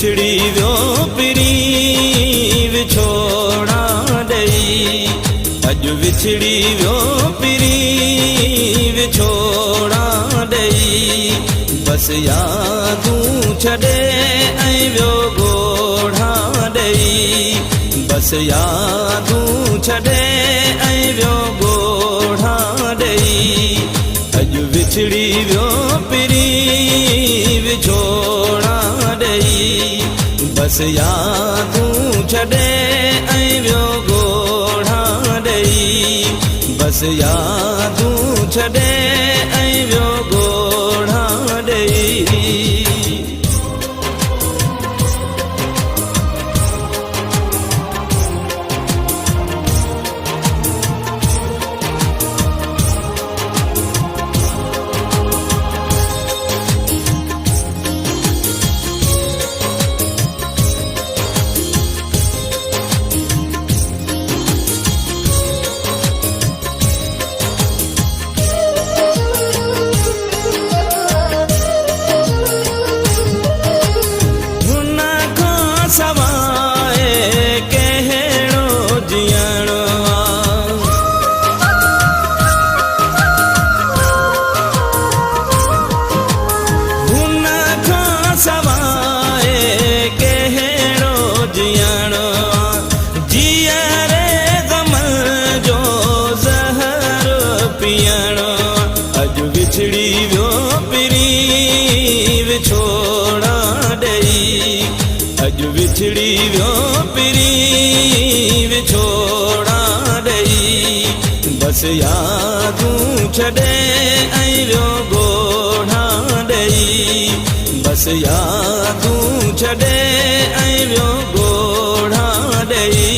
विछड़ी वियो पिरी विछोड़ा ॾेई, अॼु विछड़ी वियो पिरी विछोड़ा ॾेई, बसि यादूं छॾे ऐं वियो ॻोढ़ा ॾेई, बसि यादूं छॾे ऐं वियो ॻोढ़ा ॾेई, अॼु विछड़ी वियो पिरी विछोड़ा ॾेई, बसि यादूं छॾे ऐं वियो ॻोढ़ा ॾेई, बसि यादूं छॾे ऐं वियो ॻोढ़ा ॾेई। विछड़ी वियो पिरी विछोड़ा ॾेई, अॼु विछड़ी वियो पिरी विछोड़ा ॾेई, बसि यादूं छॾे ऐं वियो ॻोढ़ा ॾेई, बसि यादूं छॾे ऐं वियो ॻोढ़ा ॾेई।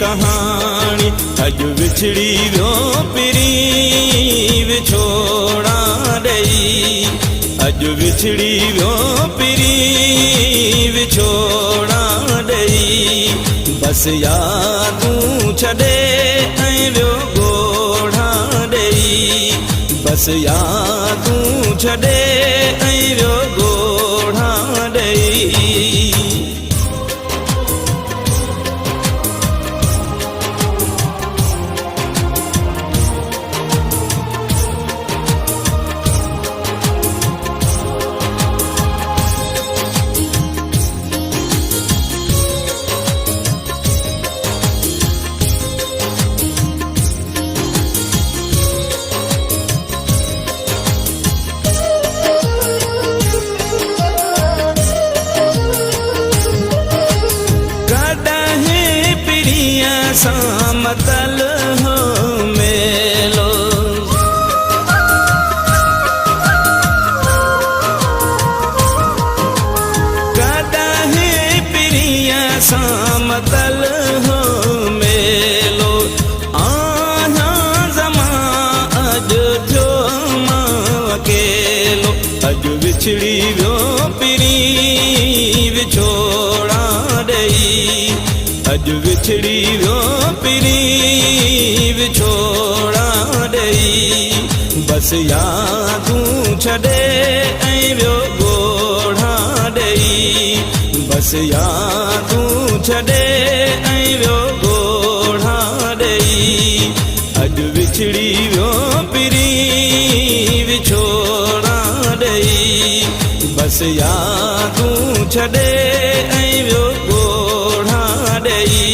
कहानी अॼु विछड़ी वियो पिरी विछोड़ा ॾेई, अॼु विछड़ी वियो पिरी विछोड़ा ॾेई, बसि यादूं छॾे ऐं वियो ॻोढ़ा ॾेई, बसि यादूं छॾे ऐं वियो ॻोढ़ा ॾेई। समतल हो मेलो, कॾहिं प्रिया समतल हो मेलो, आहियां ज़मा अॼु थियो मां अकेलो, अॼु विछड़ी वियो पिरी विछोड़ा ॾेई, अॼु विछड़ी वियो पिरी विछोड़ा ॾेई, बसि यादूं छॾे ऐं वियो ॻोढ़ा ॾेई, बसि यादूं छॾे ऐं वियो ॻोढ़ा ॾेई, अॼु विछड़ी वियो पिरी विछोड़ा ॾेई, बसि यादूं छॾे ऐं वियो ॻोढ़ा ॾेई,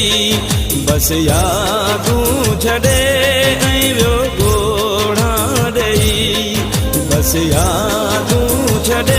बसि बस यादूं छॾे ऐं वियो ॻोढ़ा ॾेई बस यादूं छॾे